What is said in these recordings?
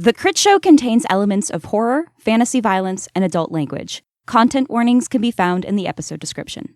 The Crit Show contains elements of horror, fantasy violence, and adult language. Content warnings can be found in the episode description.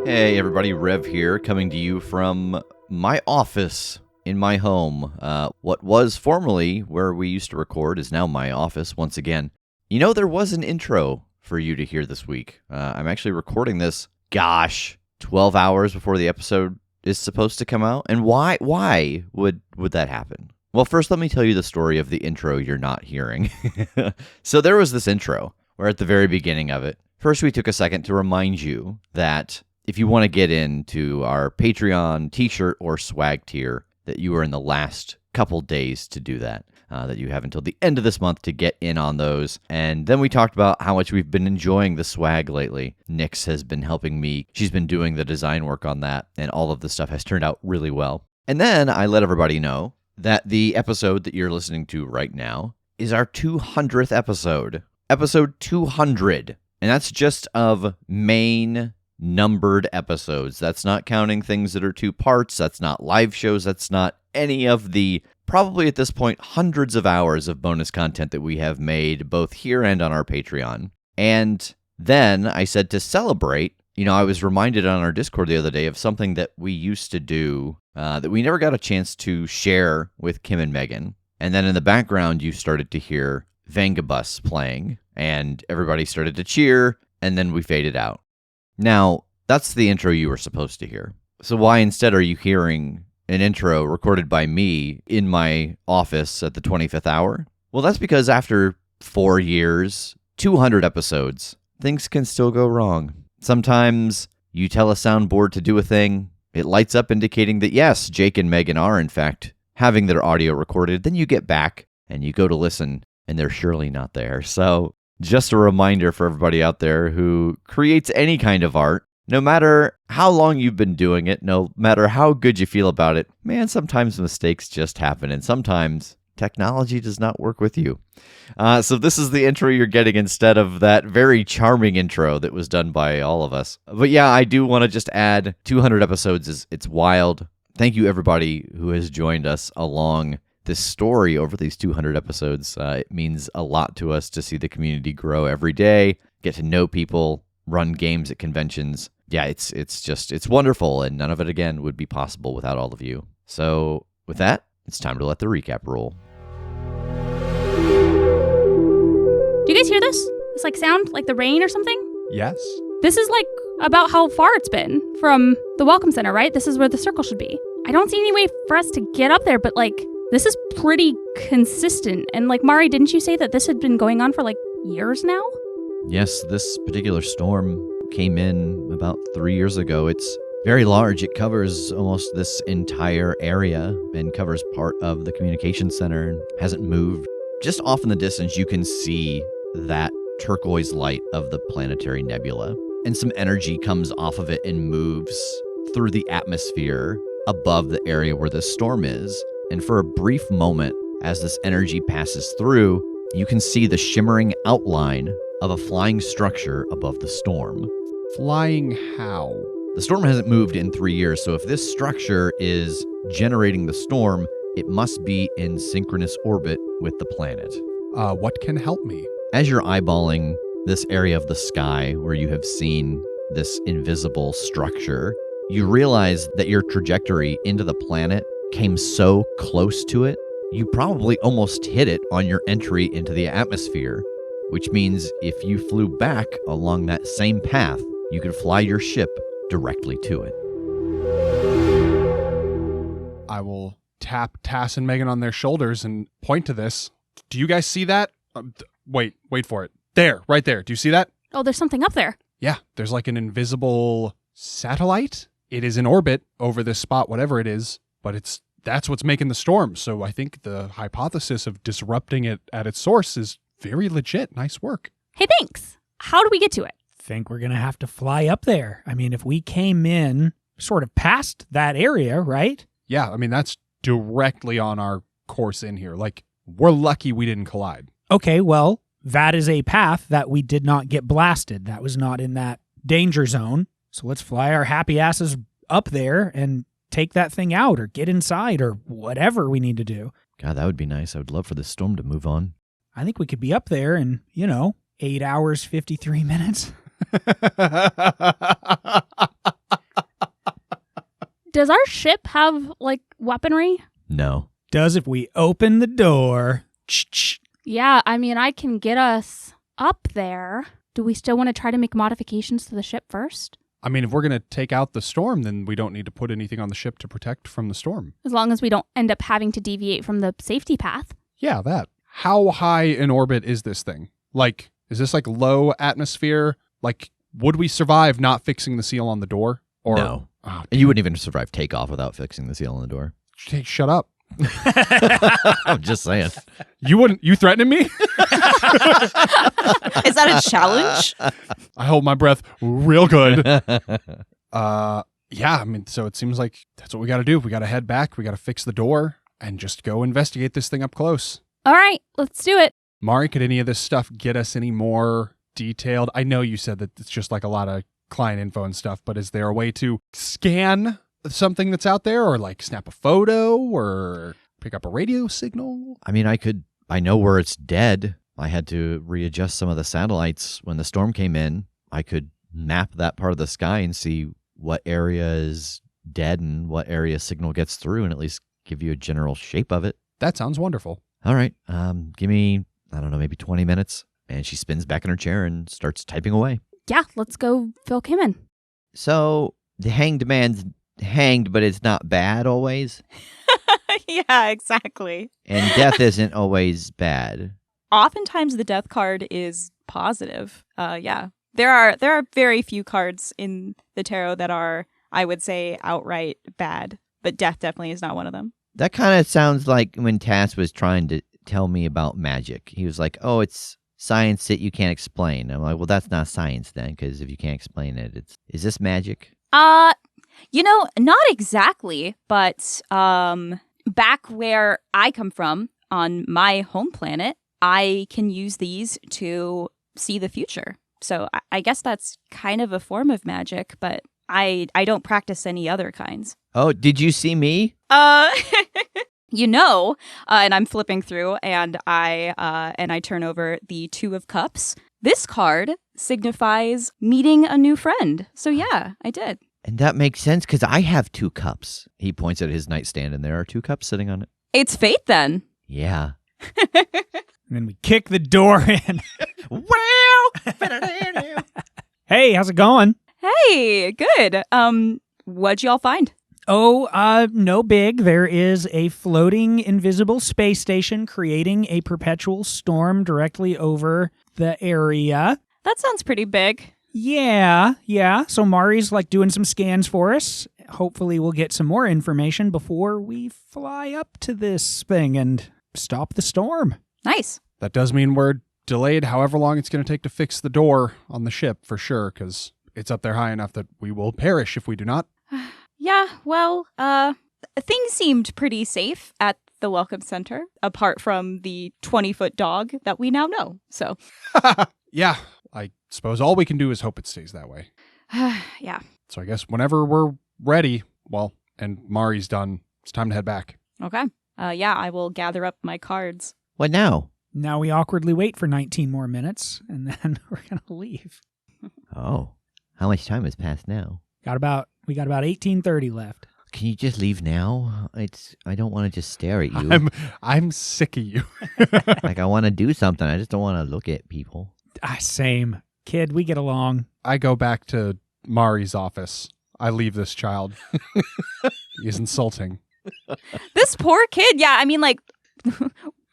Hey everybody, Rev here, coming to you from my office in my home. What was formerly where we used to record is now my office once again. You know, there was an intro for you to hear this week. I'm actually recording this, 12 hours before the episode is supposed to come out. And why would that happen? Well, first let me tell you the story of the intro you're not hearing. So there was this intro, where at the very beginning of it, first we took a second to remind you that if you want to get into our Patreon t-shirt or swag tier, that you are in the last couple days to do that, that you have until the end of this month to get in on those. And then we talked about how much we've been enjoying the swag lately. Nyx has been helping me. She's been doing the design work on that, and all of the stuff has turned out really well. And then I let everybody know that the episode that you're listening to right now is our 200th episode. Episode 200. And that's just of main numbered episodes. That's not counting things that are 2 parts. That's not live shows. That's not any of the, probably at this point, hundreds of hours of bonus content that we have made both here and on our Patreon. And then I said to celebrate, I was reminded on our Discord the other day of something that we used to do that we never got a chance to share with Kim and Megan. And then in the background, you started to hear Vengabus playing, and everybody started to cheer, and then we faded out. Now, that's the intro you were supposed to hear. So why instead are you hearing an intro recorded by me in my office at the 25th hour? Well, that's because after 4 years, 200 episodes, things can still go wrong. Sometimes you tell a soundboard to do a thing, it lights up indicating that yes, Jake and Megan are in fact having their audio recorded. Then you get back and you go to listen, and they're surely not there. So just a reminder for everybody out there who creates any kind of art, no matter how long you've been doing it, no matter how good you feel about it, man, sometimes mistakes just happen, and sometimes technology does not work with you. So this is the intro you're getting instead of that very charming intro that was done by all of us. But yeah, I do want to just add 200 episodes. It's wild. Thank you, everybody who has joined us along this story over these 200 episodes. It means a lot to us to see the community grow every day, get to know people, run games at conventions. Yeah, it's wonderful, and none of it, again, would be possible without all of you. So with that, it's time to let the recap roll. Do you guys hear this? This sound like the rain or something? Yes. This is about how far it's been from the Welcome Center, right? This is where the circle should be. I don't see any way for us to get up there, but this is pretty consistent. And Mari, didn't you say that this had been going on for years now? Yes, this particular storm came in about 3 years ago. It's very large. It covers almost this entire area and covers part of the communication center and hasn't moved. Just off in the distance, you can see that turquoise light of the planetary nebula, and some energy comes off of it and moves through the atmosphere above the area where the storm is. And for a brief moment, as this energy passes through, you can see the shimmering outline of a flying structure above the storm. Flying how? The storm hasn't moved in 3 years, so if this structure is generating the storm, it must be in synchronous orbit with the planet. What can help me? As you're eyeballing this area of the sky where you have seen this invisible structure, you realize that your trajectory into the planet came so close to it, you probably almost hit it on your entry into the atmosphere, which means if you flew back along that same path, you could fly your ship directly to it. I will tap Tass and Megan on their shoulders and point to this. Do you guys see that? Wait for it. There, right there. Do you see that? Oh, there's something up there. Yeah, there's an invisible satellite. It is in orbit over this spot, whatever it is, but that's what's making the storm. So I think the hypothesis of disrupting it at its source is very legit. Nice work. Hey, thanks. How do we get to it? Think we're going to have to fly up there. I mean, if we came in sort of past that area, right? Yeah, I mean, that's directly on our course in here. Like, we're lucky we didn't collide. Okay, well, that is a path that we did not get blasted. That was not in that danger zone. So let's fly our happy asses up there and take that thing out or get inside or whatever we need to do. God, that would be nice. I would love for this storm to move on. I think we could be up there in, 8 hours, 53 minutes. Does our ship have, like, weaponry? No. Does if we open the door. Yeah, I mean, I can get us up there. Do we still want to try to make modifications to the ship first? I mean, if we're going to take out the storm, then we don't need to put anything on the ship to protect from the storm. As long as we don't end up having to deviate from the safety path. Yeah, that. How high in orbit is this thing? Like, is this like low atmosphere? Like, would we survive not fixing the seal on the door? Or, No. Oh, And you wouldn't even survive takeoff without fixing the seal on the door. shut up. I'm just saying. You threatening me? Is that a challenge? I hold my breath real good. Yeah, I mean, so it seems like that's what we got to do. We got to head back. We got to fix the door and just go investigate this thing up close. All right, let's do it. Mari, could any of this stuff get us any more detailed? I know you said that it's just like a lot of client info and stuff, but is there a way to scan something that's out there or like snap a photo or pick up a radio signal? I mean, I know where it's dead. I had to readjust some of the satellites when the storm came in. I could map that part of the sky and see what area is dead and what area signal gets through and at least give you a general shape of it. That sounds wonderful. All right, give me, I don't know, maybe 20 minutes. And she spins back in her chair and starts typing away. Yeah, let's go fill Kim in. So the hanged man's hanged, but it's not bad always. Yeah, exactly. And death isn't always bad. Oftentimes the death card is positive. Yeah. There are very few cards in the tarot that are, I would say, outright bad, but death definitely is not one of them. That kind of sounds like when Tass was trying to tell me about magic. He was like, oh, it's science that you can't explain. I'm like, well, that's not science then, because if you can't explain it, is this magic? Not exactly, but back where I come from on my home planet, I can use these to see the future. So I guess that's kind of a form of magic, but I don't practice any other kinds. Oh, did you see me? And I'm flipping through and I turn over the Two of Cups. This card signifies meeting a new friend. So yeah, I did. And that makes sense because I have 2 cups. He points at his nightstand and there are 2 cups sitting on it. It's fate then. Yeah. And then we kick the door in. Hey, how's it going? Hey, good. What'd y'all find? Oh, no big. There is a floating invisible space station creating a perpetual storm directly over the area. That sounds pretty big. Yeah. So Mari's like doing some scans for us. Hopefully we'll get some more information before we fly up to this thing and stop the storm. Nice. That does mean we're delayed however long it's going to take to fix the door on the ship for sure, because it's up there high enough that we will perish if we do not. Yeah, well, things seemed pretty safe at the Welcome Center, apart from the 20-foot dog that we now know, so. Yeah, I suppose all we can do is hope it stays that way. Yeah. So I guess whenever we're ready, well, and Mari's done, it's time to head back. Okay. Yeah, I will gather up my cards. What now? Now we awkwardly wait for 19 more minutes, and then we're going to leave. Oh, how much time has passed now? We got about 18:30 left. Can you just leave now? I don't want to just stare at you. I'm sick of you. Like I want to do something. I just don't want to look at people. Same. Kid, we get along. I go back to Mari's office. I leave this child. He is insulting. This poor kid. Yeah, I mean, like,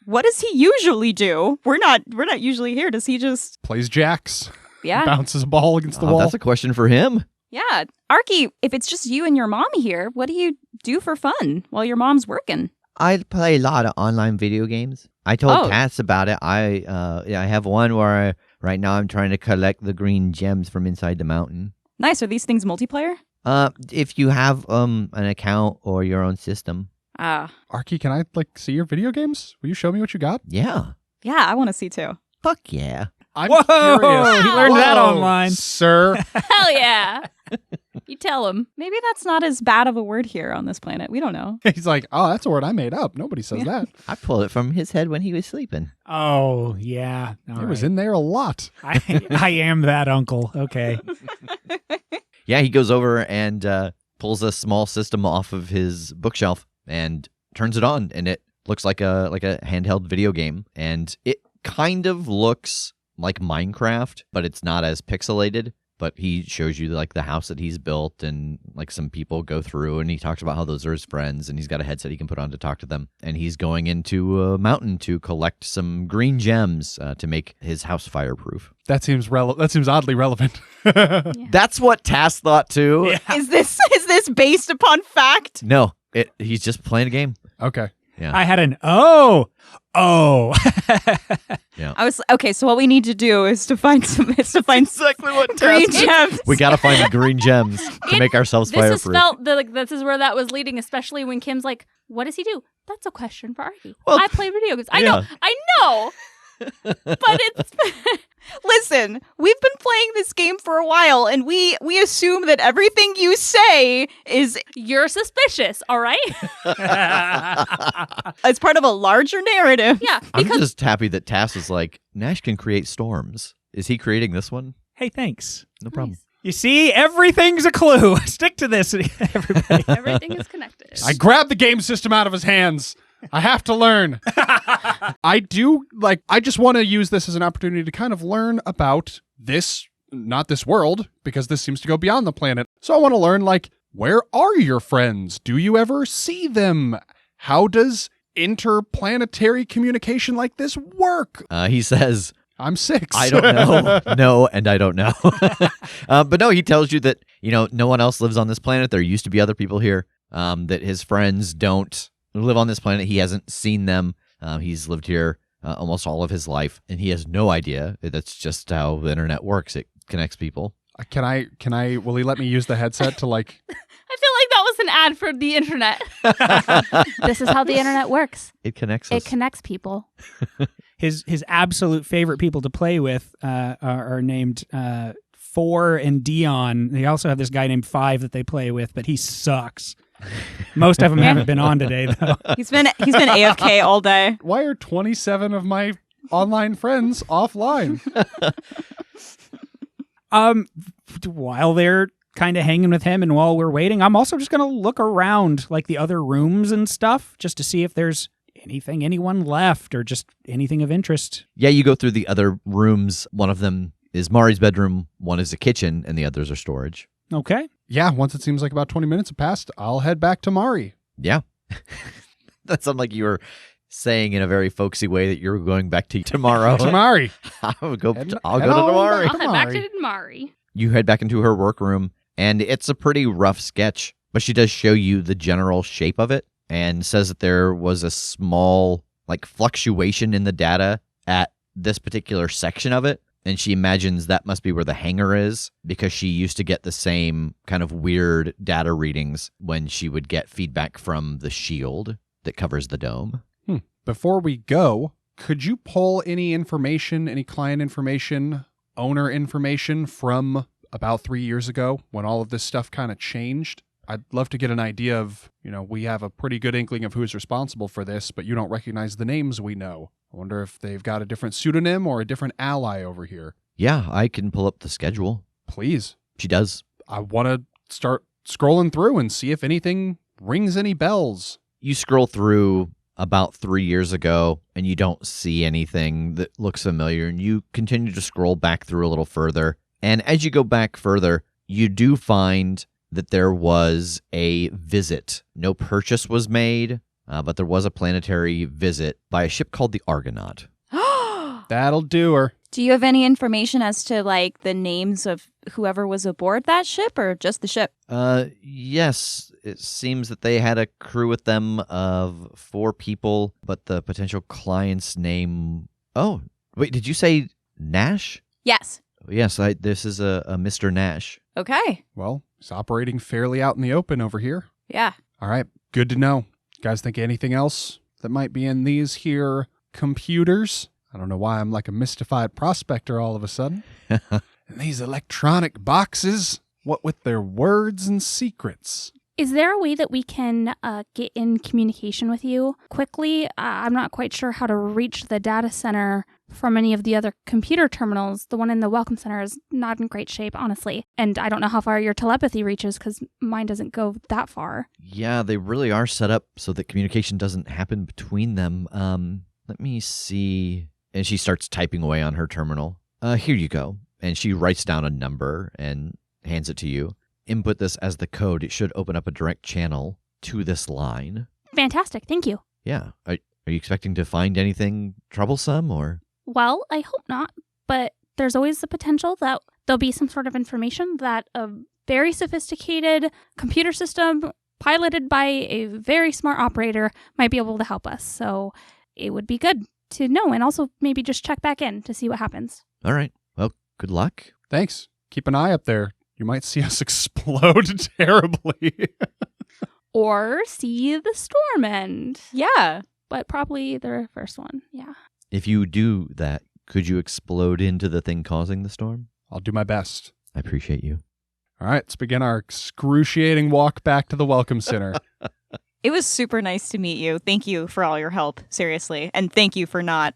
what does he usually do? We're not usually here. Does he just Plays jacks. Yeah. Bounces a ball against the wall. That's a question for him. Yeah. Arky, if it's just you and your mom here, what do you do for fun while your mom's working? I play a lot of online video games. I told Tass about it. I have one where right now I'm trying to collect the green gems from inside the mountain. Nice. Are these things multiplayer? If you have an account or your own system. Arky, can I see your video games? Will you show me what you got? Yeah. Yeah, I want to see too. Fuck yeah. I'm Whoa! curious. He learned that Whoa, online. Sir. Hell yeah. You tell him. Maybe that's not as bad of a word here on this planet. We don't know. He's like, oh, that's a word I made up. Nobody says that. I pulled it from his head when he was sleeping. Oh, yeah. It was in there a lot. I am that uncle. Okay. Yeah, he goes over and pulls a small system off of his bookshelf and turns it on, and it looks like a handheld video game, and it kind of looks like Minecraft, but it's not as pixelated. But he shows you the house that he's built, and some people go through, and he talks about how those are his friends, and he's got a headset he can put on to talk to them. And he's going into a mountain to collect some green gems to make his house fireproof. That seems oddly relevant. That's what Tass thought too. Yeah. Is this based upon fact? No, he's just playing a game. Okay. Yeah. I had an oh. Yeah. I was okay. So what we need to do is to find exactly what green gems. We gotta find the green gems to make ourselves This fireproof. is felt this is where that was leading, especially when Kim's like, what does he do? That's a question for Arky. Well, I play video games. I yeah. know. But it's Listen, we've been playing this game for a while, and we assume that everything you say is you're suspicious, all right? as part of a larger narrative. Yeah, I'm because just happy that Tass is like, Nash can create storms. Is he creating this one? Hey, thanks. No problem. Nice. You see, everything's a clue. Stick to this, everybody. Everything is connected. I grabbed the game system out of his hands. I have to learn. I just want to use this as an opportunity to kind of learn about this, not this world, because this seems to go beyond the planet. So I want to learn, where are your friends? Do you ever see them? How does interplanetary communication like this work? He says, I'm 6. I don't know. No, and I don't know. But no, he tells you that, no one else lives on this planet. There used to be other people here, that his friends don't live on this planet. He hasn't seen them. He's lived here almost all of his life, and he has no idea. That's just how the internet works. It connects people. Will he let me use the headset to I feel like that was an ad for the internet. This is how the internet works. It connects us. It connects people. His absolute favorite people to play with are named 4 and Dion. They also have this guy named 5 that they play with, but he sucks. Most of them haven't been on today, though. He's been AFK all day. Why are 27 of my online friends offline? While they're kind of hanging with him and while we're waiting, I'm also just going to look around the other rooms and stuff just to see if there's anyone left or just anything of interest. Yeah, you go through the other rooms. One of them is Mari's bedroom, one is a kitchen, and the others are storage. Okay. Yeah, once it seems like about 20 minutes have passed, I'll head back to Mari. Yeah. That sounded like you were saying in a very folksy way that you're going back to tomorrow. To Mari. I'll go to Head Mari. I'll head back to Mari. You head back into her workroom, and it's a pretty rough sketch, but she does show you the general shape of it and says that there was a small fluctuation in the data at this particular section of it. And she imagines that must be where the hangar is, because she used to get the same kind of weird data readings when she would get feedback from the shield that covers the dome. Before we go, could you pull any information, any client information, owner information from about 3 years ago when all of this stuff kind of changed? I'd love to get an idea of, we have a pretty good inkling of who's responsible for this, but you don't recognize the names we know. I wonder if they've got a different pseudonym or a different ally over here. Yeah, I can pull up the schedule. Please. She does. I want to start scrolling through and see if anything rings any bells. You scroll through about 3 years ago, and you don't see anything that looks familiar, and you continue to scroll back through a little further. And as you go back further, you do find that there was a visit. No purchase was made, but there was a planetary visit by a ship called the Argonaut. That'll do her. Do you have any information as to the names of whoever was aboard that ship, or just the ship? Yes. It seems that they had a crew with them of 4 people, but the potential client's name... Oh, wait, did you say Nash? Yes. Yes, this is a Mr. Nash. Okay. Well, It's operating fairly out in the open over here. Yeah. All right, good to know. Guys think anything else that might be in these here computers? I don't know why I'm like a mystified prospector all of a sudden. And these electronic boxes, what with their words and secrets? Is there a way that we can get in communication with you quickly? I'm not quite sure how to reach the data center from any of the other computer terminals. The one in the Welcome Center is not in great shape, honestly. And I don't know how far your telepathy reaches because mine doesn't go that far. Yeah, they really are set up so that communication doesn't happen between them. Let me see. And she starts typing away on her terminal. Here you go. And she writes down a number and hands it to you. Input this as the code. It should open up a direct channel to this line. Fantastic. Thank you. Yeah. Are you expecting to find anything troublesome or? Well, I hope not, but there's always the potential that there'll be some sort of information that a very sophisticated computer system piloted by a very smart operator might be able to help us. So it would be good to know, and also maybe just check back in to see what happens. All right. Well, good luck. Thanks. Keep an eye up there. You might see us explode terribly. Or see the storm end. Yeah. But probably the first one, yeah. If you do that, could you explode into the thing causing the storm? I'll do my best. I appreciate you. All right, let's begin our excruciating walk back to the Welcome Center. It was super nice to meet you. Thank you for all your help, seriously. And thank you for not,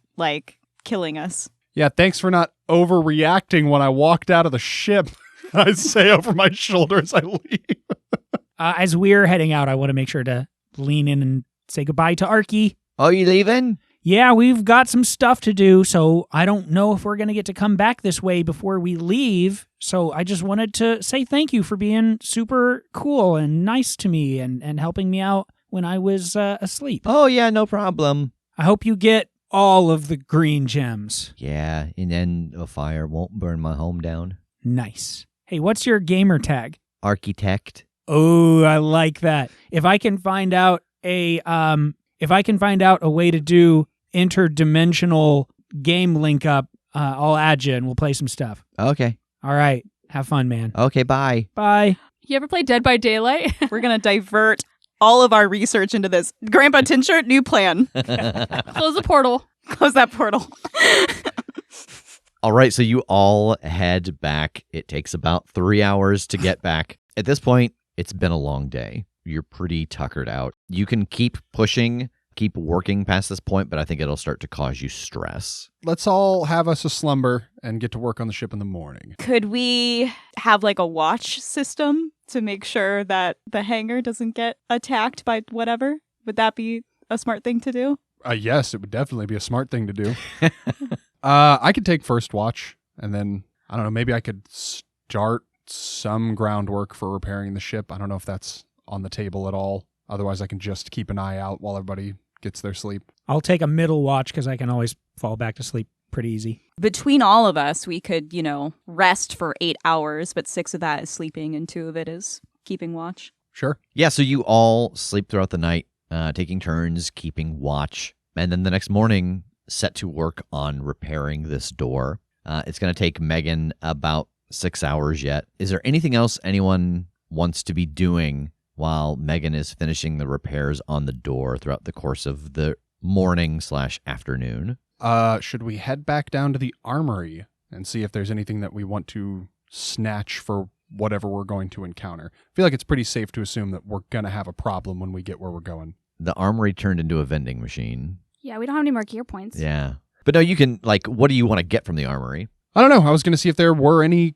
killing us. Yeah, thanks for not overreacting when I walked out of the ship. I say over my shoulder as I leave. As we're heading out, I want to make sure to lean in and say goodbye to Arky. Oh, you leaving? Yeah, we've got some stuff to do, so I don't know if we're going to get to come back this way before we leave. So I just wanted to say thank you for being super cool and nice to me and helping me out when I was asleep. Oh, yeah, no problem. I hope you get all of the green gems. Yeah, and then a fire won't burn my home down. Nice. Hey, what's your gamer tag? Architect. Oh, I like that. If I can find out a way to do interdimensional game link up, I'll add you and we'll play some stuff. Okay. All right. Have fun, man. Okay, bye. Bye. You ever play Dead by Daylight? We're going to divert all of our research into this. Grandpa Tinshirt, new plan. Close the portal. Close that portal. All right, so you all head back. It takes about 3 hours to get back. At this point, it's been a long day. You're pretty tuckered out. You can keep pushing, keep working past this point, but I think it'll start to cause you stress. Let's all have us a slumber and get to work on the ship in the morning. Could we have a watch system to make sure that the hangar doesn't get attacked by whatever? Would that be a smart thing to do? Yes, it would definitely be a smart thing to do. I could take first watch, and then, I don't know, maybe I could start some groundwork for repairing the ship. I don't know if that's on the table at all. Otherwise, I can just keep an eye out while everybody gets their sleep. I'll take a middle watch because I can always fall back to sleep pretty easy. Between all of us, we could, rest for 8 hours, but 6 of that is sleeping and 2 of it is keeping watch. Sure. Yeah, so you all sleep throughout the night, taking turns, keeping watch. And then the next morning, set to work on repairing this door. It's going to take Megan about 6 hours yet. Is there anything else anyone wants to be doing while Megan is finishing the repairs on the door throughout the course of the morning/afternoon? Should we head back down to the armory and see if there's anything that we want to snatch for whatever we're going to encounter? I feel like it's pretty safe to assume that we're going to have a problem when we get where we're going. The armory turned into a vending machine. Yeah, we don't have any more gear points. Yeah. But no, you can, what do you want to get from the armory? I don't know. I was going to see if there were any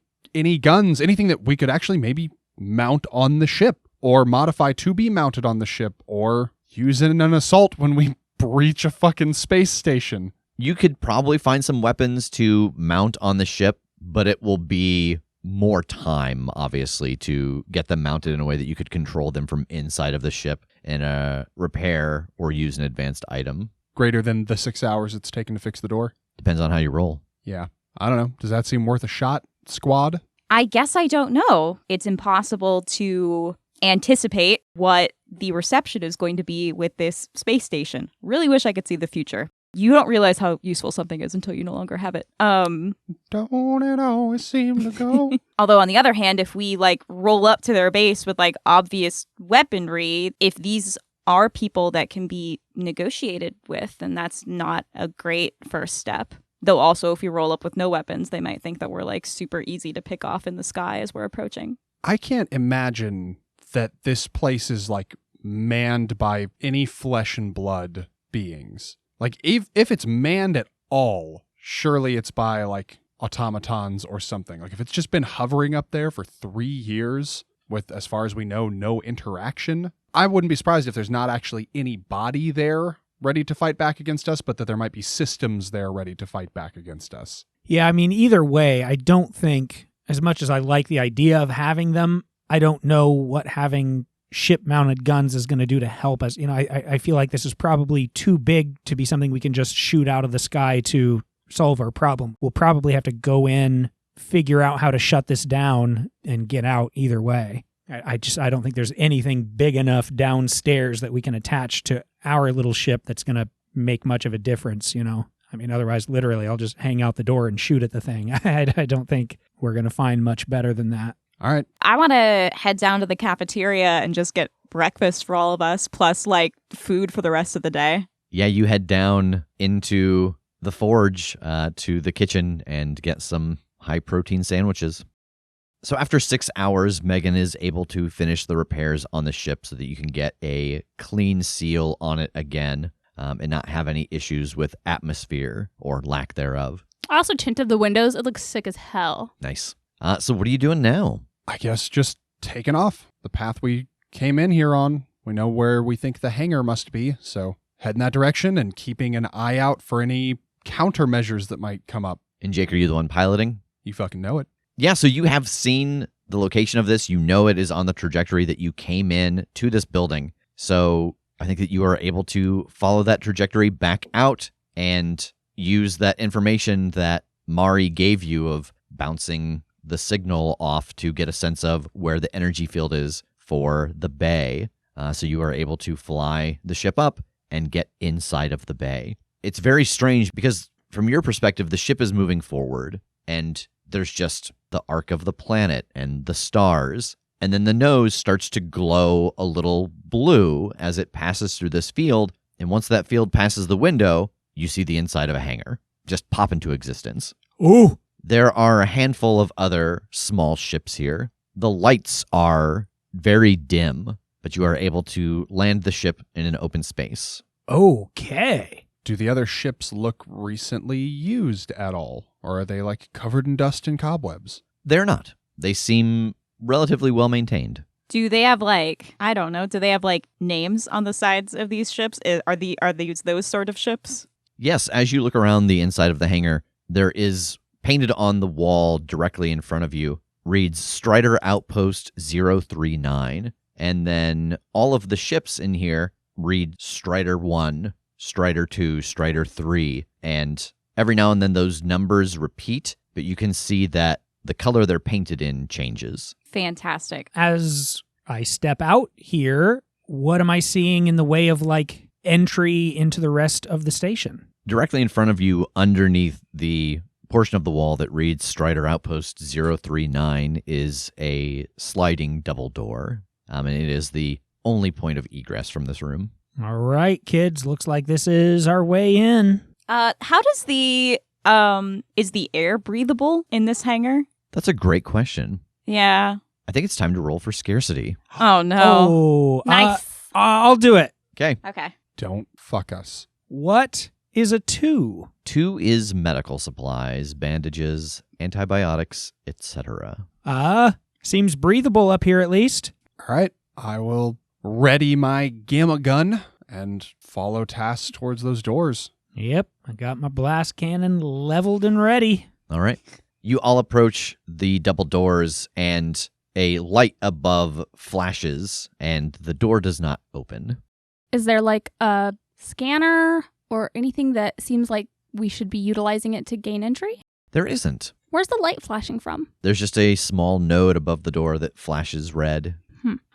guns, anything that we could actually maybe mount on the ship or modify to be mounted on the ship or use it in an assault when we breach a fucking space station. You could probably find some weapons to mount on the ship, but it will be more time, obviously, to get them mounted in a way that you could control them from inside of the ship and repair or use an advanced item. Greater than the 6 hours it's taken to fix the door? Depends on how you roll. Yeah. I don't know. Does that seem worth a shot, squad? I guess I don't know. It's impossible to anticipate what the reception is going to be with this space station. Really wish I could see the future. You don't realize how useful something is until you no longer have it. Don't it always seem to go? Although on the other hand, if we like roll up to their base with like obvious weaponry, if these are people that can be negotiated with, then that's not a great first step. Though also if we roll up with no weapons, they might think that we're like super easy to pick off in the sky as we're approaching. I can't imagine that this place is like manned by any flesh and blood beings. Like if it's manned at all, surely it's by like automatons or something. Like if it's just been hovering up there for 3 years with, as far as we know, no interaction, I wouldn't be surprised if there's not actually any body there ready to fight back against us, but that there might be systems there ready to fight back against us. Yeah, I mean, either way, I don't think, as much as I like the idea of having them, I don't know what having ship-mounted guns is going to do to help us. You know, I feel like this is probably too big to be something we can just shoot out of the sky to solve our problem. We'll probably have to go in, figure out how to shut this down, and get out either way. I don't think there's anything big enough downstairs that we can attach to our little ship that's going to make much of a difference, you know? I mean, otherwise, literally, I'll just hang out the door and shoot at the thing. I don't think we're going to find much better than that. All right. I want to head down to the cafeteria and just get breakfast for all of us, plus like food for the rest of the day. Yeah, you head down into the forge to the kitchen and get some high-protein sandwiches. So after 6 hours, Megan is able to finish the repairs on the ship so that you can get a clean seal on it again and not have any issues with atmosphere or lack thereof. I also tinted the windows. It looks sick as hell. Nice. So what are you doing now? I guess just taking off the path we came in here on. We know where we think the hangar must be, so head in that direction and keeping an eye out for any countermeasures that might come up. And Jake, are you the one piloting? You fucking know it. Yeah, so you have seen the location of this. You know it is on the trajectory that you came in to this building. So I think that you are able to follow that trajectory back out and use that information that Mari gave you of bouncing the signal off to get a sense of where the energy field is for the bay. So you are able to fly the ship up and get inside of the bay. It's very strange because from your perspective, the ship is moving forward and there's just the arc of the planet and the stars. And then the nose starts to glow a little blue as it passes through this field. And once that field passes the window, you see the inside of a hangar just pop into existence. Ooh! There are a handful of other small ships here. The lights are very dim, but you are able to land the ship in an open space. Okay. Do the other ships look recently used at all? Or are they like covered in dust and cobwebs? They're not. They seem relatively well maintained. Do they have like, I don't know, do they have like names on the sides of these ships? Are these those sort of ships? Yes, as you look around the inside of the hangar, there is painted on the wall directly in front of you, reads Strider Outpost 039. And then all of the ships in here read Strider 1, Strider 2, Strider 3. And every now and then those numbers repeat, but you can see that the color they're painted in changes. Fantastic. As I step out here, what am I seeing in the way of like entry into the rest of the station? Directly in front of you, underneath the portion of the wall that reads Strider Outpost 039 is a sliding double door, and it is the only point of egress from this room. All right, kids, looks like this is our way in. How does is the air breathable in this hangar? That's a great question. Yeah. I think it's time to roll for scarcity. Oh, no. Oh, Nice. I'll do it. Okay. Okay. Don't fuck us. What is a 2? 2 is medical supplies, bandages, antibiotics, etc. Seems breathable up here at least. All right. I will ready my gamma gun and follow Tass towards those doors. Yep, I got my blast cannon leveled and ready. All right. You all approach the double doors and a light above flashes and the door does not open. Is there like a scanner or anything that seems like we should be utilizing it to gain entry? There isn't. Where's the light flashing from? There's just a small node above the door that flashes red.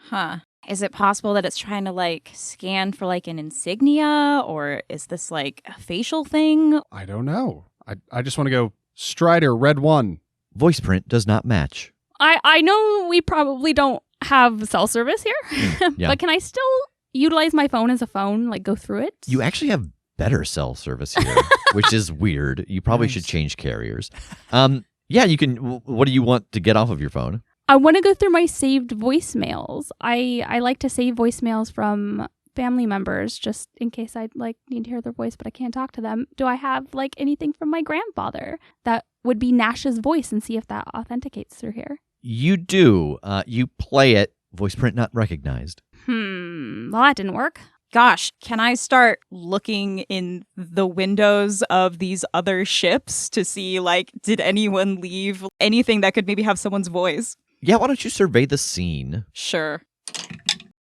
Huh. Is it possible that it's trying to like scan for like an insignia, or is this like a facial thing? I don't know. I just want to go Strider, red 1. Voice print does not match. I know we probably don't have cell service here, Yeah. but can I still utilize my phone as a phone, like go through it? You actually have better cell service here, which is weird. You probably should Nice. change carriers. Yeah, you can. What do you want to get off of your phone? I want to go through my saved voicemails. I like to save voicemails from family members just in case I like need to hear their voice, but I can't talk to them. Do I have like anything from my grandfather that would be Nash's voice and see if that authenticates through here? You do. You play it. Voice print not recognized. Well, that didn't work. Gosh, can I start looking in the windows of these other ships to see, like, did anyone leave anything that could maybe have someone's voice? Yeah, why don't you survey the scene? Sure.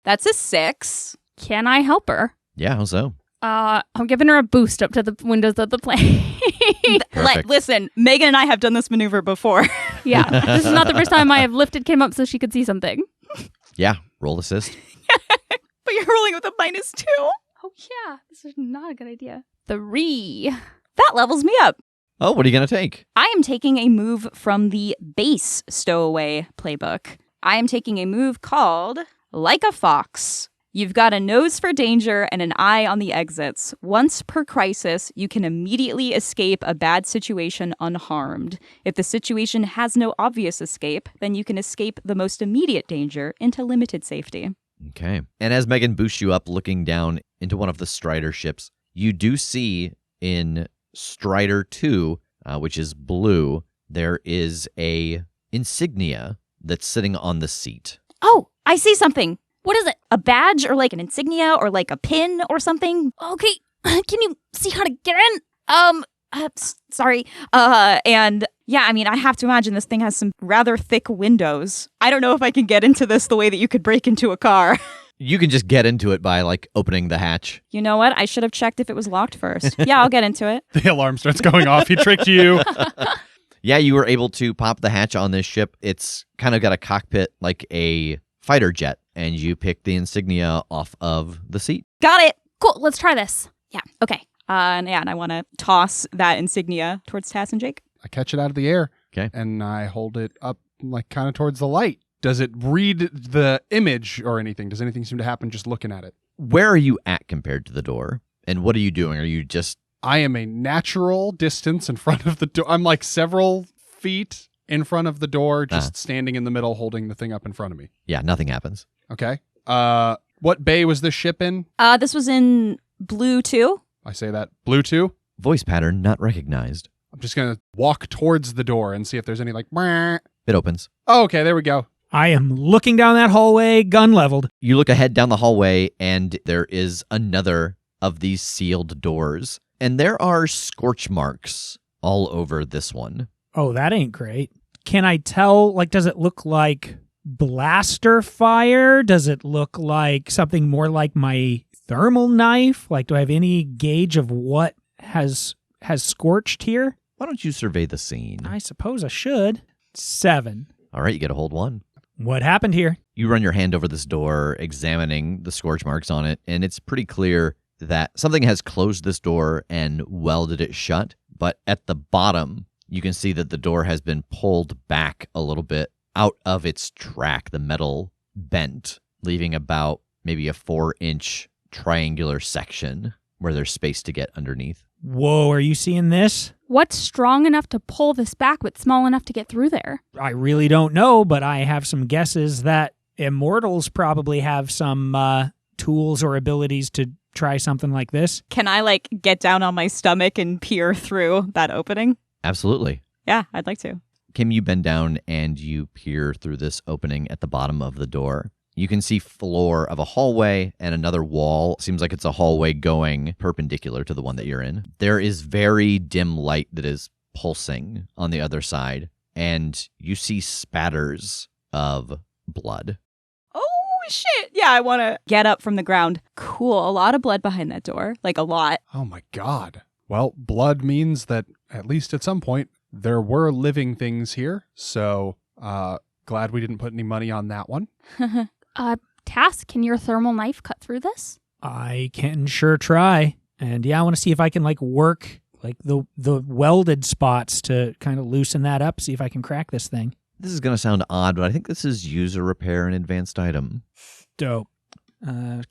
That's a 6. Can I help her? Yeah, how so? I'm giving her a boost up to the windows of the plane. Perfect. Listen, Megan and I have done this maneuver before. Yeah, this is not the first time I have lifted Kim up so she could see something. Yeah, roll assist. But you're rolling with a -2. Oh yeah, this is not a good idea. 3. That levels me up. Oh, what are you going to take? I am taking a move from the base stowaway playbook. I am taking a move called Like a Fox. You've got a nose for danger and an eye on the exits. Once per crisis, you can immediately escape a bad situation unharmed. If the situation has no obvious escape, then you can escape the most immediate danger into limited safety. Okay. And as Megan boosts you up looking down into one of the Strider ships, you do see in Strider 2, which is blue, there is a insignia that's sitting on the seat. Oh, I see something. What is it? A badge or like an insignia or like a pin or something. Okay, can you see how to get in? Sorry. And yeah, I mean, I have to imagine this thing has some rather thick windows. I don't know if I can get into this the way that you could break into a car. You can just get into it by, like, opening the hatch. You know what? I should have checked if it was locked first. Yeah, I'll get into it. The alarm starts going off. He tricked you. Yeah, you were able to pop the hatch on this ship. It's kind of got a cockpit like a fighter jet, and you pick the insignia off of the seat. Got it. Cool, let's try this. Yeah, okay. And I want to toss that insignia towards Tass and Jake. I catch it out of the air. Okay. And I hold it up like kind of towards the light. Does it read the image or anything? Does anything seem to happen just looking at it? Where are you at compared to the door? And what are you doing? Are you just... I am a natural distance in front of the door. I'm like several feet in front of the door, just standing in the middle, holding the thing up in front of me. Yeah, nothing happens. Okay. What bay was this ship in? This was in blue 2. I say that. Blue 2? Voice pattern not recognized. I'm just going to walk towards the door and see if there's any like... "Meow." It opens. Oh, okay, there we go. I am looking down that hallway, gun leveled. You look ahead down the hallway, and there is another of these sealed doors. And there are scorch marks all over this one. Oh, that ain't great. Can I tell, like, does it look like blaster fire? Does it look like something more like my thermal knife? Like, do I have any gauge of what has scorched here? Why don't you survey the scene? I suppose I should. 7. All right, you get a hold 1. What happened here? You run your hand over this door, examining the scorch marks on it, and it's pretty clear that something has closed this door and welded it shut. But at the bottom, you can see that the door has been pulled back a little bit out of its track, the metal bent, leaving about maybe a 4-inch triangular section where there's space to get underneath. Whoa, are you seeing this? What's strong enough to pull this back but small enough to get through there? I really don't know, but I have some guesses that immortals probably have some tools or abilities to try something like this. Can I, like, get down on my stomach and peer through that opening? Absolutely. Yeah, I'd like to. Kim, you bend down and you peer through this opening at the bottom of the door. You can see floor of a hallway and another wall. Seems like it's a hallway going perpendicular to the one that you're in. There is very dim light that is pulsing on the other side, and you see spatters of blood. Oh, shit. Yeah, I want to get up from the ground. Cool. A lot of blood behind that door. Like, a lot. Oh my God. Well, blood means that at least at some point there were living things here. So glad we didn't put any money on that one. Tass, can your thermal knife cut through this? I can sure try. And yeah, I want to see if I can work the welded spots to kind of loosen that up, see if I can crack this thing. This is going to sound odd, but I think this is user repair an advanced item. Dope.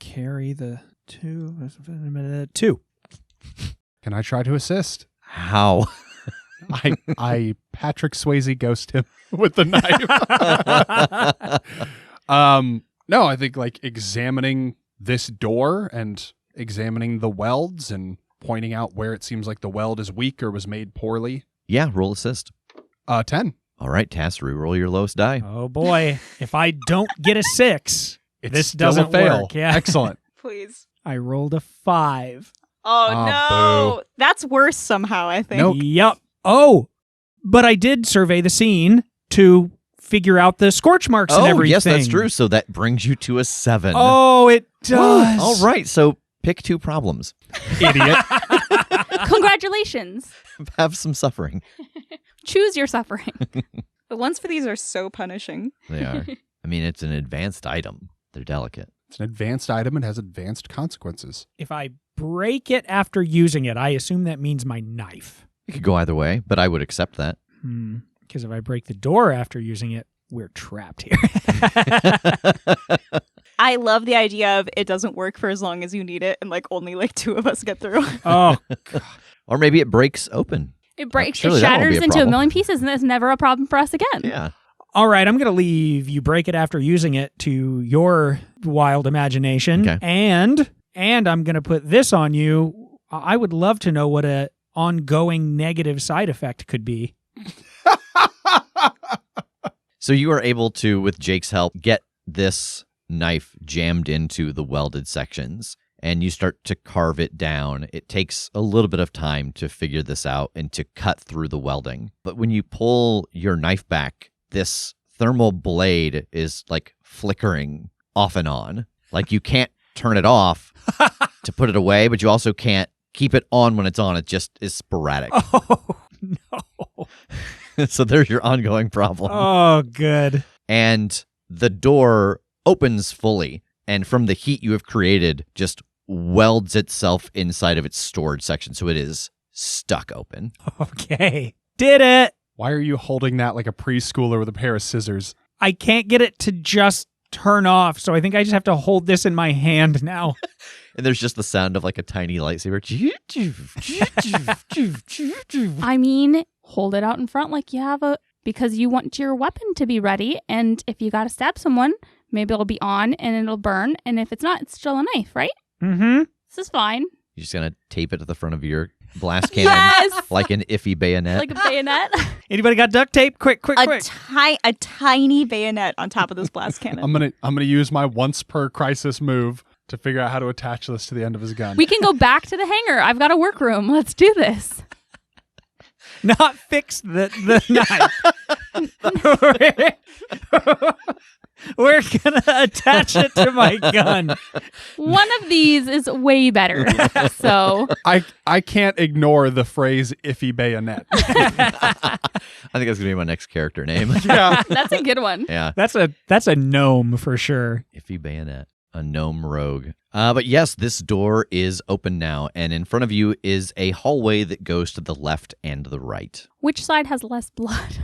Carry the 2. Can I try to assist? How? I Patrick Swayze ghost him with the knife. No, I think examining this door and examining the welds and pointing out where it seems like the weld is weak or was made poorly. Yeah, roll assist. 10. All right, Tass, re-roll your lowest die. Oh boy, if I don't get a 6, this still doesn't a fail. work. Yeah. Excellent. Please. I rolled a 5. Oh, Oh, no. boo. That's worse somehow, I think. Nope. Yup. Oh, but I did survey the scene to figure out the scorch marks and Oh, everything. yes, that's true. So that brings you to a 7. Oh, it does. All right, so pick 2 problems. Idiot. Congratulations. Have some suffering. Choose your suffering. The ones for these are so punishing. They are. I mean, it's an advanced item. They're delicate. It's an advanced item and has advanced consequences. If I break it after using it, I assume that means my knife. It could go either way, but I would accept that. Because if I break the door after using it, we're trapped here. I love the idea of it doesn't work for as long as you need it, and only 2 of us get through. Oh, Or maybe it breaks open. It breaks, surely it that won't be shatters a into a problem. million pieces, and it's never a problem for us again. Yeah. all right. I'm going to leave you break it after using it to your wild imagination. Okay. And I'm going to put this on you. I would love to know what a ongoing negative side effect could be. So you are able to, with Jake's help, get this knife jammed into the welded sections, and you start to carve it down. It takes a little bit of time to figure this out and to cut through the welding. But when you pull your knife back, this thermal blade is flickering off and on. You can't turn it off to put it away, but you also can't keep it on when it's on. It just is sporadic. Oh, no. So there's your ongoing problem. Oh, good. And the door opens fully, and from the heat you have created, just welds itself inside of its storage section, so it is stuck open. Okay. Did it. Why are you holding that like a preschooler with a pair of scissors? I can't get it to just turn off, so I think I just have to hold this in my hand now. And there's just the sound of a tiny lightsaber. I mean, hold it out in front like you have because you want your weapon to be ready. And if you got to stab someone, maybe it'll be on and it'll burn. And if it's not, it's still a knife, right? Mm-hmm. This is fine. You're just going to tape it to the front of your blast cannon Yes! like an iffy bayonet. Like a bayonet. Anybody got duct tape? Quick. A tiny bayonet on top of this blast cannon. I'm gonna use my once per crisis move to figure out how to attach this to the end of his gun. We can go back to the hangar. I've got a workroom. Let's do this. Not fix the knife. We're going to attach it to my gun. One of these is way better. So I can't ignore the phrase iffy bayonet. I think that's going to be my next character name. Yeah. that's a good one. Yeah. That's a gnome for sure. Iffy bayonet. A gnome rogue. But yes, this door is open now, and in front of you is a hallway that goes to the left and the right. Which side has less blood?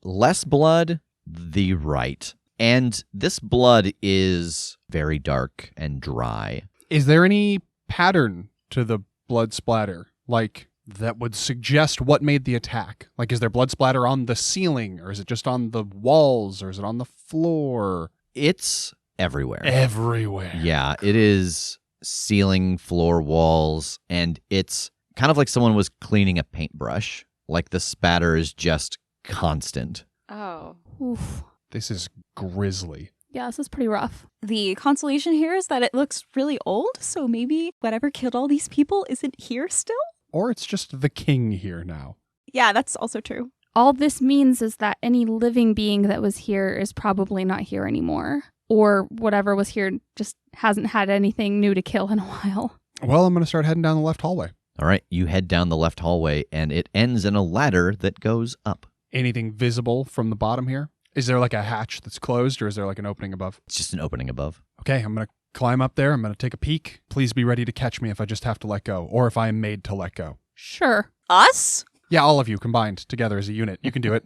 Less blood, the right. And this blood is very dark and dry. Is there any pattern to the blood splatter? That would suggest what made the attack? Is there blood splatter on the ceiling, or is it just on the walls, or is it on the floor? It's everywhere. Everywhere. Yeah, it is ceiling, floor, walls, and it's kind of like someone was cleaning a paintbrush. The spatter is just constant. Oh. Oof. This is grisly. Yeah, this is pretty rough. The consolation here is that it looks really old, so maybe whatever killed all these people isn't here still? Or it's just the king here now. Yeah, that's also true. All this means is that any living being that was here is probably not here anymore. Or whatever was here just hasn't had anything new to kill in a while. Well, I'm going to start heading down the left hallway. All right, you head down the left hallway, and it ends in a ladder that goes up. Anything visible from the bottom here? Is there like a hatch that's closed, or is there like an opening above? It's just an opening above. Okay, I'm going to climb up there. I'm going to take a peek. Please be ready to catch me if I just have to let go, or if I am made to let go. Sure. Us? Yeah, all of you combined together as a unit. You can do it.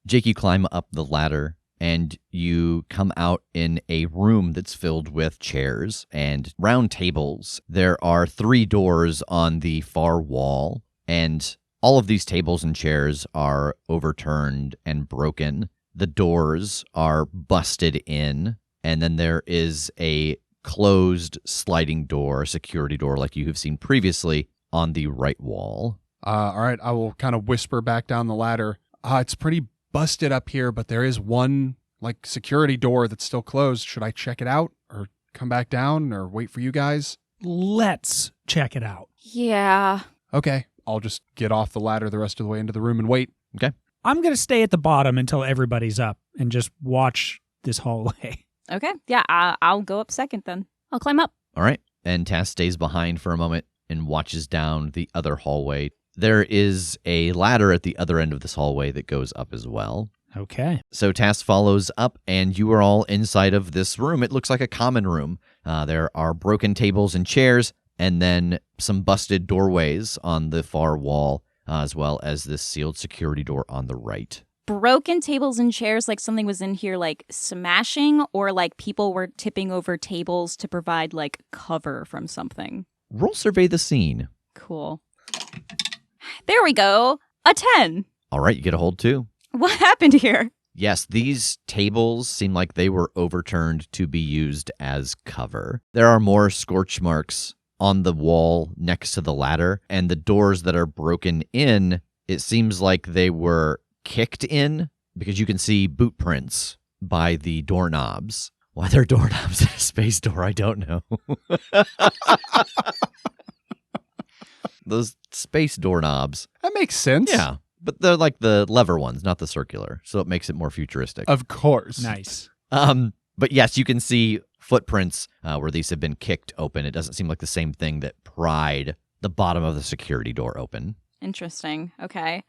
Jake, you climb up the ladder and you come out in a room that's filled with chairs and round tables. There are 3 doors on the far wall, and all of these tables and chairs are overturned and broken. The doors are busted in, and then there is a closed sliding door, security door like you have seen previously, on the right wall. All right, I will kind of whisper back down the ladder. It's pretty busted up here, but there is one like security door that's still closed. Should I check it out or come back down or wait for you guys? Let's check it out. Yeah. Okay, I'll just get off the ladder the rest of the way into the room and wait. Okay. I'm going to stay at the bottom until everybody's up and just watch this hallway. Okay. Yeah, I'll go up second then. I'll climb up. All right. And Tass stays behind for a moment and watches down the other hallway. There is a ladder at the other end of this hallway that goes up as well. Okay. So Tass follows up, and you are all inside of this room. It looks like a common room. There are broken tables and chairs, and then some busted doorways on the far wall, as well as this sealed security door on the right. Broken tables and chairs, like something was in here like smashing, or like people were tipping over tables to provide like cover from something. Roll survey the scene. Cool. There we go. A 10. All right, you get a hold too. What happened here? Yes, these tables seem like they were overturned to be used as cover. There are more scorch marks on the wall next to the ladder, and the doors that are broken in, it seems like they were kicked in because you can see boot prints by the doorknobs. Why they're doorknobs in a space door, I don't know. Those space doorknobs. That makes sense. Yeah, but they're like the lever ones, not the circular, so it makes it more futuristic. Of course. Nice. But yes, you can see footprints where these have been kicked open. It doesn't seem like the same thing that pried the bottom of the security door open. Interesting. Okay.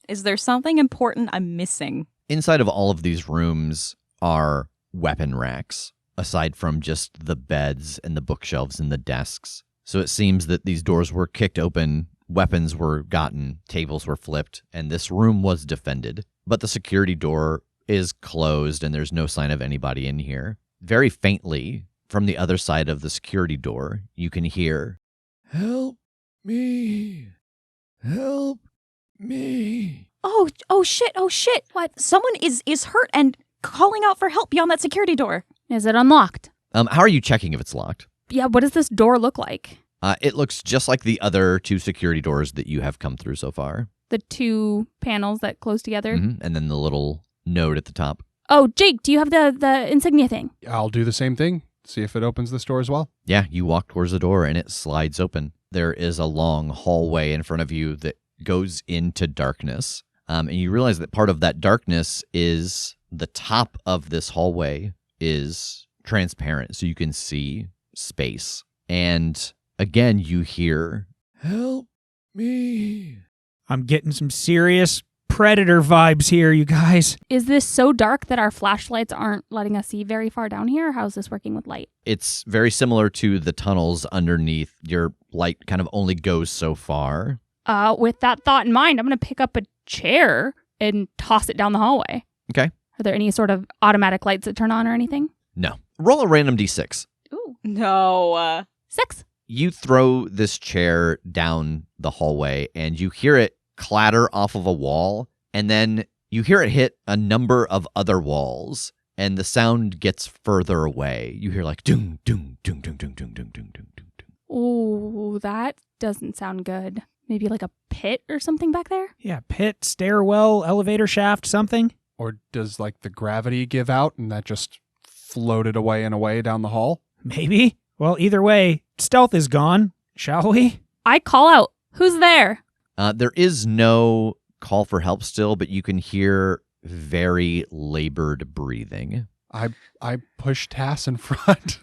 Is there something important I'm missing? Inside of all of these rooms are weapon racks, aside from just the beds and the bookshelves and the desks. So it seems that these doors were kicked open, weapons were gotten, tables were flipped, and this room was defended. But the security door is closed and there's no sign of anybody in here. Very faintly, from the other side of the security door, you can hear, "Help me! Help me!" Oh shit. What? Someone is hurt and calling out for help beyond that security door. Is it unlocked? How are you checking if it's locked? Yeah, what does this door look like? It looks just like the other 2 security doors that you have come through so far. The 2 panels that close together? Mm-hmm. And then the little node at the top. Oh, Jake, do you have the insignia thing? I'll do the same thing. See if it opens this door as well. Yeah, you walk towards the door and it slides open. There is a long hallway in front of you that goes into darkness. And you realize that part of that darkness is the top of this hallway is transparent, so you can see space. And again, you hear, "Help me." I'm getting some serious Predator vibes here, you guys. Is this so dark that our flashlights aren't letting us see very far down here? How's this working with light? It's very similar to the tunnels underneath. Your light kind of only goes so far. With that thought in mind, I'm going to pick up a chair and toss it down the hallway. Okay. Are there any sort of automatic lights that turn on or anything? No. Roll a random d6. Ooh. No. 6. You throw this chair down the hallway and you hear it clatter off of a wall, and then you hear it hit a number of other walls, and the sound gets further away. You hear like doom, doom, doom, doom, doom, doom, doom, doom, doom, doom, doom. Ooh, that doesn't sound good. Maybe like a pit or something back there? Yeah, pit, stairwell, elevator shaft, something. Or does like the gravity give out and that just floated away and away down the hall? Maybe. Well, either way, stealth is gone, shall we? I call out, "Who's there?" There is no call for help still, but you can hear very labored breathing. I push Tass in front.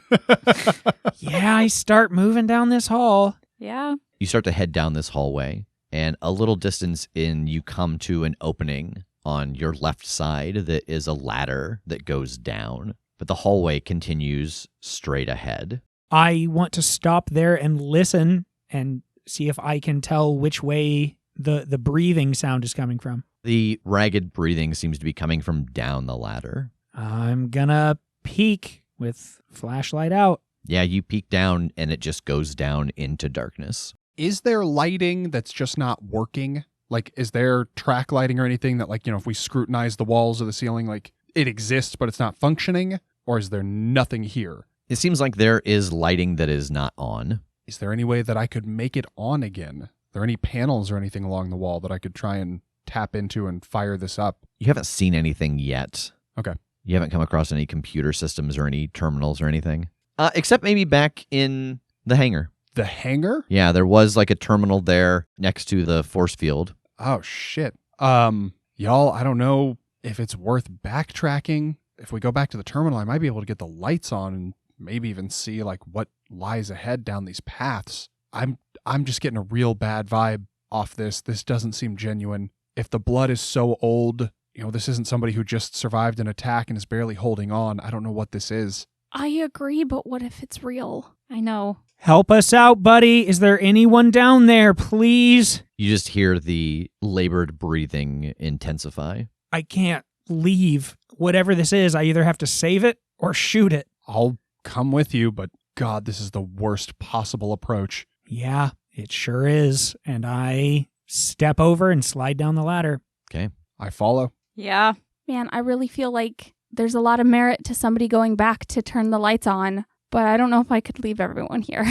Yeah, I start moving down this hall. Yeah. You start to head down this hallway, and a little distance in, you come to an opening on your left side that is a ladder that goes down, but the hallway continues straight ahead. I want to stop there and listen and see if I can tell which way the breathing sound is coming from. The ragged breathing seems to be coming from down the ladder. I'm gonna peek with flashlight out. Yeah, you peek down and it just goes down into darkness. Is there lighting that's just not working? Like, is there track lighting or anything that, like, if we scrutinize the walls or the ceiling, like, it exists but it's not functioning? Or is there nothing here? It seems like there is lighting that is not on. Is there any way that I could make it on again? Are there any panels or anything along the wall that I could try and tap into and fire this up? You haven't seen anything yet. Okay. You haven't come across any computer systems or any terminals or anything. Except maybe back in the hangar. The hangar? Yeah, there was like a terminal there next to the force field. Oh, shit. Y'all, I don't know if it's worth backtracking. If we go back to the terminal, I might be able to get the lights on and maybe even see, like, what lies ahead down these paths. I'm just getting a real bad vibe off this. This doesn't seem genuine. If the blood is so old, this isn't somebody who just survived an attack and is barely holding on. I don't know what this is. I agree, but what if it's real? I know. Help us out, buddy. Is there anyone down there, please? You just hear the labored breathing intensify. I can't leave. Whatever this is, I either have to save it or shoot it. I'll come with you, but God, this is the worst possible approach. Yeah, it sure is. And I step over and slide down the ladder. Okay. I follow. Yeah. Man, I really feel like there's a lot of merit to somebody going back to turn the lights on, but I don't know if I could leave everyone here.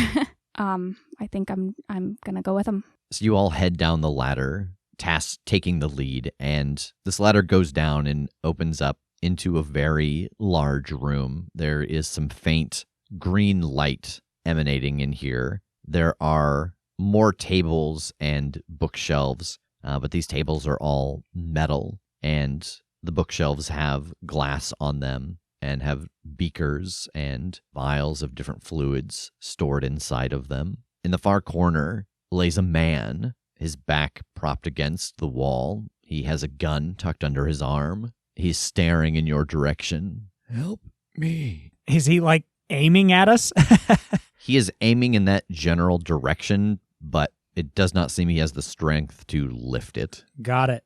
I think I'm going to go with them. So you all head down the ladder, Tass taking the lead, and this ladder goes down and opens up into a very large room. There is some faint green light emanating in here. There are more tables and bookshelves, but these tables are all metal, and the bookshelves have glass on them and have beakers and vials of different fluids stored inside of them. In the far corner lays a man, his back propped against the wall. He has a gun tucked under his arm. He's staring in your direction. Help me. Is he, like, aiming at us? He is aiming in that general direction, but it does not seem he has the strength to lift it. Got it.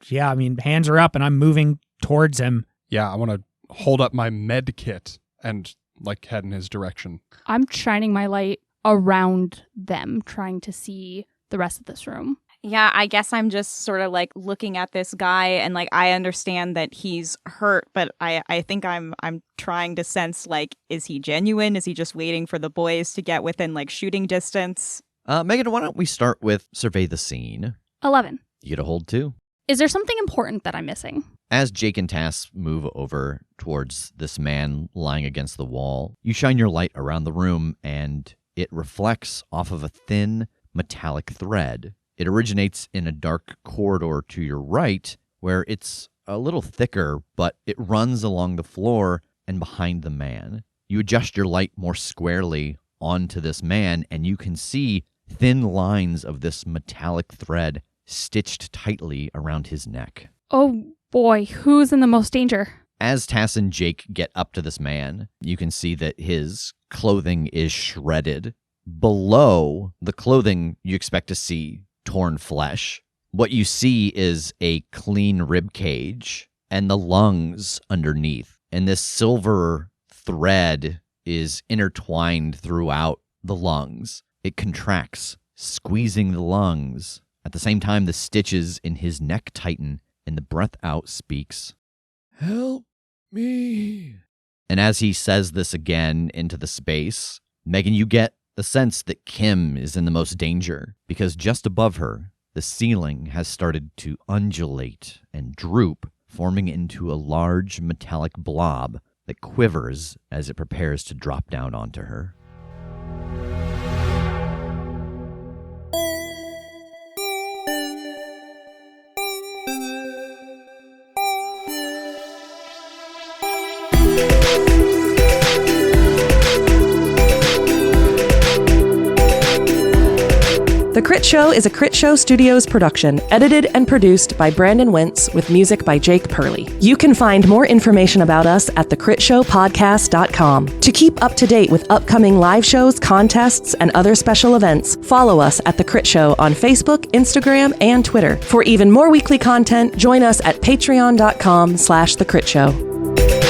Yeah, I mean, hands are up and I'm moving towards him. Yeah, I want to hold up my med kit and, like, head in his direction. I'm shining my light around them, trying to see the rest of this room. Yeah, I guess I'm just sort of like looking at this guy and like I understand that he's hurt, but I think I'm trying to sense, like, is he genuine? Is he just waiting for the boys to get within like shooting distance? Megan, why don't we start with survey the scene? 11. You get a hold too. Is there something important that I'm missing? As Jake and Tass move over towards this man lying against the wall, you shine your light around the room and it reflects off of a thin metallic thread. It originates in a dark corridor to your right where it's a little thicker, but it runs along the floor and behind the man. You adjust your light more squarely onto this man and you can see thin lines of this metallic thread stitched tightly around his neck. Oh boy, who's in the most danger? As Tass and Jake get up to this man, you can see that his clothing is shredded. Below the clothing, you expect to see torn flesh. What you see is a clean rib cage and the lungs underneath. And this silver thread is intertwined throughout the lungs. It contracts, squeezing the lungs. At the same time, the stitches in his neck tighten, and the breath out speaks, "Help me." And as he says this again into the space, Megan, you get the sense that Kim is in the most danger, because just above her, the ceiling has started to undulate and droop, forming into a large metallic blob that quivers as it prepares to drop down onto her. The Crit Show is a Crit Show Studios production, edited and produced by Brandon Wentz with music by Jake Purley. You can find more information about us at thecritshowpodcast.com. To keep up to date with upcoming live shows, contests, and other special events, follow us at The Crit Show on Facebook, Instagram, and Twitter. For even more weekly content, join us at patreon.com/thecritShow.